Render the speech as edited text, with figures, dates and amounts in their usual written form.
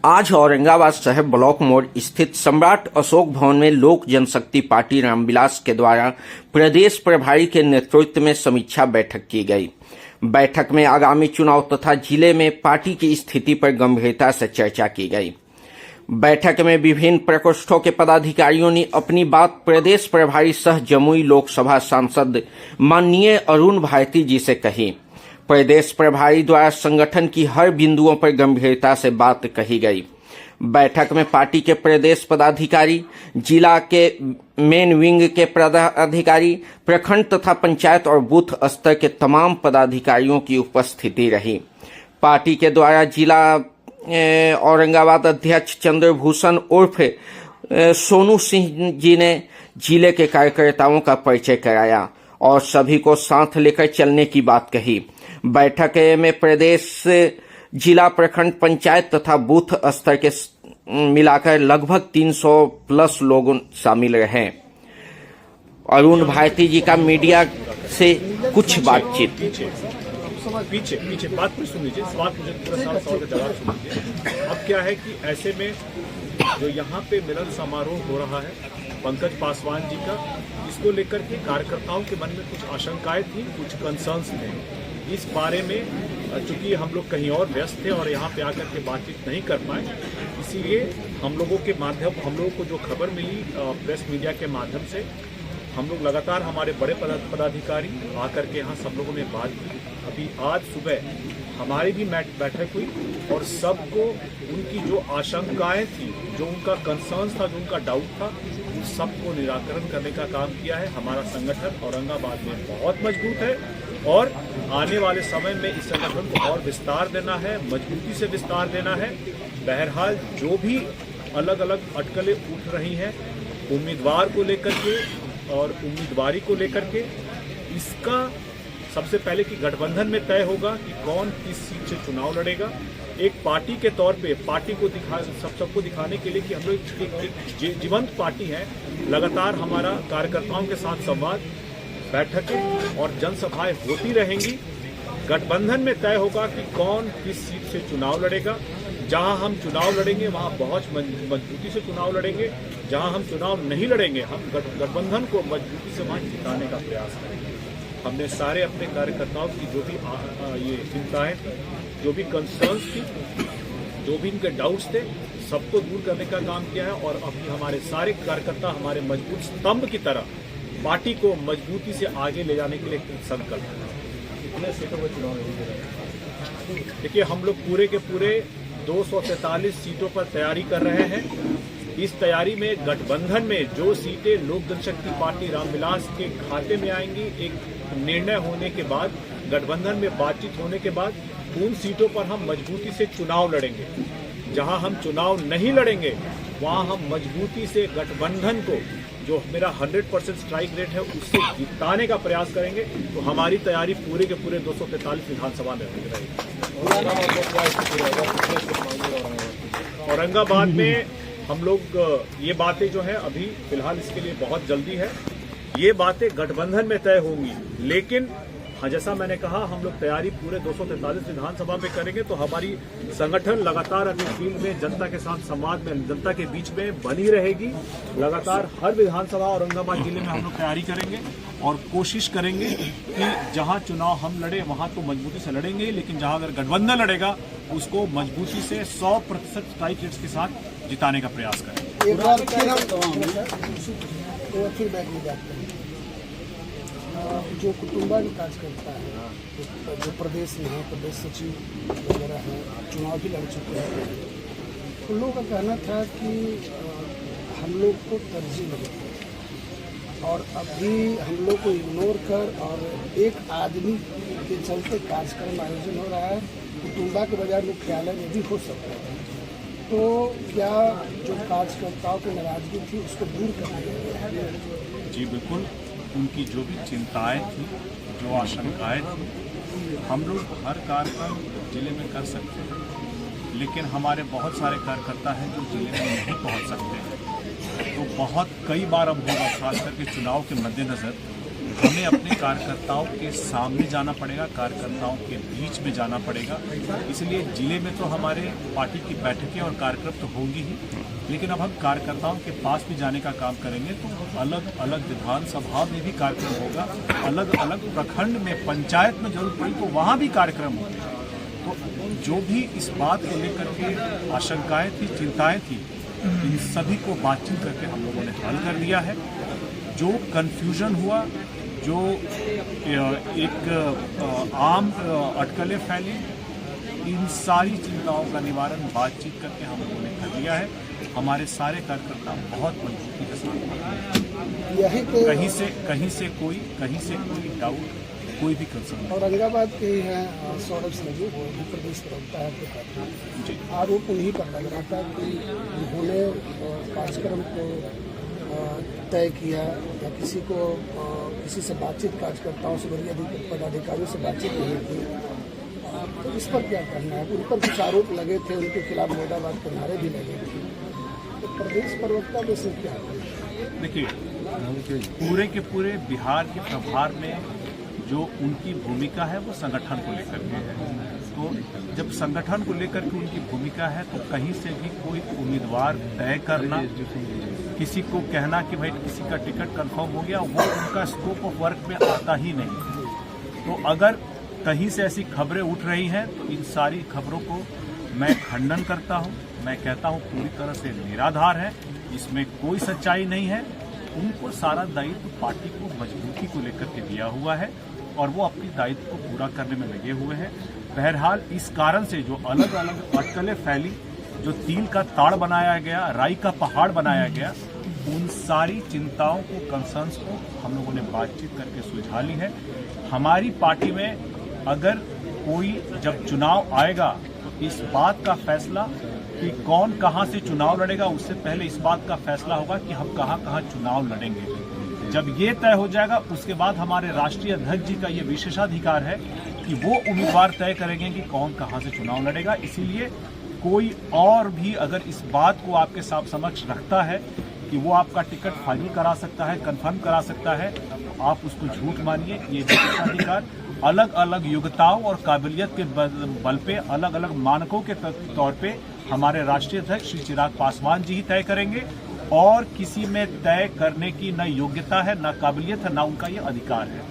आज औरंगाबाद शहर ब्लॉक मोड़ स्थित सम्राट अशोक भवन में लोक जनशक्ति पार्टी रामविलास के द्वारा प्रदेश प्रभारी के नेतृत्व में समीक्षा बैठक की गई। बैठक में आगामी चुनाव तथा जिले में पार्टी की स्थिति पर गंभीरता से चर्चा की गई। बैठक में विभिन्न प्रकोष्ठों के पदाधिकारियों ने अपनी बात प्रदेश प्रभारी सह जमुई लोकसभा सांसद माननीय अरुण भारती जी से कही। प्रदेश प्रभारी द्वारा संगठन की हर बिंदुओं पर गंभीरता से बात कही गई। बैठक में पार्टी के प्रदेश पदाधिकारी, जिला के मेन विंग के पदाधिकारी, प्रखंड तथा पंचायत और बूथ स्तर के तमाम पदाधिकारियों की उपस्थिति रही। पार्टी के द्वारा जिला औरंगाबाद अध्यक्ष चंद्रभूषण उर्फ सोनू सिंह जी ने जिले के कार्यकर्ताओं का परिचय कराया और सभी को साथ लेकर चलने की बात कही। बैठक में प्रदेश, जिला, प्रखंड, पंचायत तथा बूथ स्तर के मिलाकर लगभग 300 प्लस लोग शामिल रहे। अरुण भारती जी का मीडिया से कुछ बातचीत। पीछे बात भी सुन लीजिए, सवाल मुझे पूरा सवाल का जवाब सुन लीजिए। अब क्या है कि ऐसे में जो यहाँ पे मिलन समारोह हो रहा है पंकज पासवान जी का, इसको लेकर के कार्यकर्ताओं के मन में कुछ आशंकाएं थी, कुछ कंसर्न्स थे। इस बारे में चूंकि हम लोग कहीं और व्यस्त थे और यहाँ पे आकर के बातचीत नहीं कर पाए, इसीलिए हम लोगों को जो खबर मिली प्रेस मीडिया के माध्यम से, हम लोग लगातार हमारे बड़े पदाधिकारी आकर के यहाँ सब लोगों ने बात की। अभी आज सुबह हमारी भी बैठक हुई और सबको उनकी जो आशंकाएं थी, जो उनका कंसर्न था, जो उनका डाउट था, उन सबको निराकरण करने का काम किया है। हमारा संगठन औरंगाबाद में बहुत मजबूत है और आने वाले समय में इस संगठन को और विस्तार देना है, मजबूती से विस्तार देना है। बहरहाल जो भी अलग अलग अटकलें उठ रही हैं उम्मीदवार को लेकर के और उम्मीदवारी को लेकर के, इसका सबसे पहले कि गठबंधन में तय होगा कि कौन किस सीट से चुनाव लड़ेगा। एक पार्टी के तौर पे पार्टी को सबको दिखाने के लिए कि हम लोग एक जीवंत पार्टी है। लगातार हमारा कार्यकर्ताओं के साथ संवाद, बैठकें और जनसभाएं होती रहेंगी। गठबंधन में तय होगा कि कौन किस सीट से चुनाव लड़ेगा। जहां हम चुनाव लड़ेंगे वहां बहुत मजबूती से चुनाव लड़ेंगे। जहां हम चुनाव नहीं लड़ेंगे, हम गठबंधन को मजबूती से वहां जिताने का प्रयास करेंगे। हमने सारे अपने कार्यकर्ताओं की जो भी ये चिंताएं थी, जो भी कंसर्न्स थी, जो भी इनके डाउट्स थे, सबको दूर करने का काम किया है। और अभी हमारे सारे कार्यकर्ता हमारे मजबूत स्तंभ की तरह पार्टी को मजबूती से आगे ले जाने के लिए संकल्प है। कितने सीटों पर चुनाव लड़ेंगे? देखिए, हम लोग पूरे के पूरे 243 सीटों पर तैयारी कर रहे हैं। इस तैयारी में गठबंधन में जो सीटें लोक जनशक्ति पार्टी रामविलास के खाते में आएंगी, एक निर्णय होने के बाद, गठबंधन में बातचीत होने के बाद, उन सीटों पर हम मजबूती से चुनाव लड़ेंगे। जहां हम चुनाव नहीं लड़ेंगे वहां हम मजबूती से गठबंधन को, जो मेरा 100% स्ट्राइक रेट है, उससे जिताने का प्रयास करेंगे। तो हमारी तैयारी पूरे के पूरे 243 विधानसभा में रहेगी। औरंगाबाद में हम लोग ये बातें जो है अभी फिलहाल इसके लिए बहुत जल्दी है, ये बातें गठबंधन में तय होंगी। लेकिन हाँ, जैसा मैंने कहा, हम लोग तैयारी पूरे 243 विधानसभा में करेंगे। तो हमारी संगठन लगातार अपनी फील्ड में जनता के साथ संवाद में, जनता के बीच में बनी रहेगी। लगातार हर विधानसभा औरंगाबाद जिले में हम लोग तैयारी करेंगे और कोशिश करेंगे कि जहां चुनाव हम लड़े वहां तो मजबूती से लड़ेंगे, लेकिन जहां अगर गठबंधन लड़ेगा उसको मजबूती से 100% स्ट्राइक रेट्स के साथ जिताने का प्रयास करेंगे। जो कुटुंबा भी काज करता है, जो प्रदेश में है, प्रदेश सचिव वगैरह है, चुनाव भी लड़ चुके हैं, उन लोगों का कहना था कि हम लोग को तरजीह मिलती और अभी हम लोग को इग्नोर कर और एक आदमी के चलते कार्यक्रम आयोजन हो रहा है। कुटुंबा के बजाय मुख्यालय में भी हो सकता है। तो क्या जो कार्यकर्ताओं की नाराजगी थी उसको दूर करना है? जी बिल्कुल, उनकी जो भी चिंताएं थी, जो आशंकाएं थी, हम लोग हर कार्यक्रम जिले में कर सकते हैं, लेकिन हमारे बहुत सारे कार्यकर्ता हैं जो जिले में नहीं पहुंच सकते हैं। तो बहुत कई बार अब होगा, खास करके चुनाव के मद्देनज़र, हमें अपने कार्यकर्ताओं के सामने जाना पड़ेगा, कार्यकर्ताओं के बीच में जाना पड़ेगा। इसलिए जिले में तो हमारे पार्टी की बैठकें और कार्यक्रम तो होंगी ही, लेकिन अब हम कार्यकर्ताओं के पास भी जाने का काम करेंगे। तो अलग अलग विधानसभा में भी कार्यक्रम होगा, अलग अलग प्रखंड में, पंचायत में जरूरत पड़ी तो वहाँ भी कार्यक्रम होंगे। तो जो भी इस बात को लेकर के आशंकाएं थी, चिंताएं थी, इन सभी को बातचीत करके हम लोगों ने हल कर दिया है। जो कन्फ्यूजन हुआ, जो एक आम अटकलें फैली, इन सारी चिंताओं का निवारण बातचीत करके हम लोगों ने कर दिया है। हमारे सारे कार्यकर्ता बहुत मजबूती के साथ, यही तो कहीं से कोई डाउट, कोई भी कंसर्न। औरंगाबाद के ही हैं सौरभ सिंह जी, वो भी प्रदेश प्रवक्ता है आपके पार्टी में। आरोप उन्हीं पर लग रहा था कि उन्होंने कार्यक्रम को तय किया या किसी से बातचीत, कार्यकर्ताओं से, वरीय पदाधिकारियों से बातचीत नहीं की। तो इस पर क्या कहना है? उन पर कुछ आरोप लगे थे, उनके खिलाफ मुर्दाबाद के नारे भी लगे थे। तो प्रदेश प्रवक्ता में से क्या कहना? देखिए, पूरे के पूरे बिहार के प्रभार में जो उनकी भूमिका है वो संगठन को लेकर के है। तो जब संगठन को लेकर के उनकी भूमिका है तो कहीं से भी कोई उम्मीदवार तय करना, किसी को कहना कि भाई किसी का टिकट कंफर्म हो गया, वो उनका स्कोप ऑफ वर्क में आता ही नहीं। तो अगर कहीं से ऐसी खबरें उठ रही हैं तो इन सारी खबरों को मैं खंडन करता हूं। मैं कहता हूं पूरी तरह से निराधार है, इसमें कोई सच्चाई नहीं है। उनको सारा दायित्व पार्टी को मजबूती को लेकर के दिया हुआ है और वो अपनी दायित्व को पूरा करने में लगे हुए हैं। बहरहाल इस कारण से जो अलग अलग अटकलें फैली, जो तिल का ताड़ बनाया गया, राई का पहाड़ बनाया गया, उन सारी चिंताओं को, कंसर्न्स को हम लोगों ने बातचीत करके सुलझा ली है। हमारी पार्टी में अगर कोई जब चुनाव आएगा तो इस बात का फैसला कि कौन कहां से चुनाव लड़ेगा, उससे पहले इस बात का फैसला होगा कि हम कहां कहां चुनाव लड़ेंगे। जब ये तय हो जाएगा उसके बाद हमारे राष्ट्रीय अध्यक्ष जी का ये विशेषाधिकार है कि वो उम्मीदवार तय करेंगे कि कौन कहां से चुनाव लड़ेगा। इसीलिए कोई और भी अगर इस बात को आपके समक्ष रखता है कि वो आपका टिकट फाइनल करा सकता है, कंफर्म करा सकता है, तो आप उसको झूठ मानिए। ये विशेषाधिकार अलग अलग योग्यताओं और काबिलियत के बल पे, अलग अलग मानकों के तौर पे हमारे राष्ट्रीय अध्यक्ष श्री चिराग पासवान जी ही तय करेंगे और किसी में तय करने की न योग्यता है, न काबिलियत है, न उनका ये अधिकार है।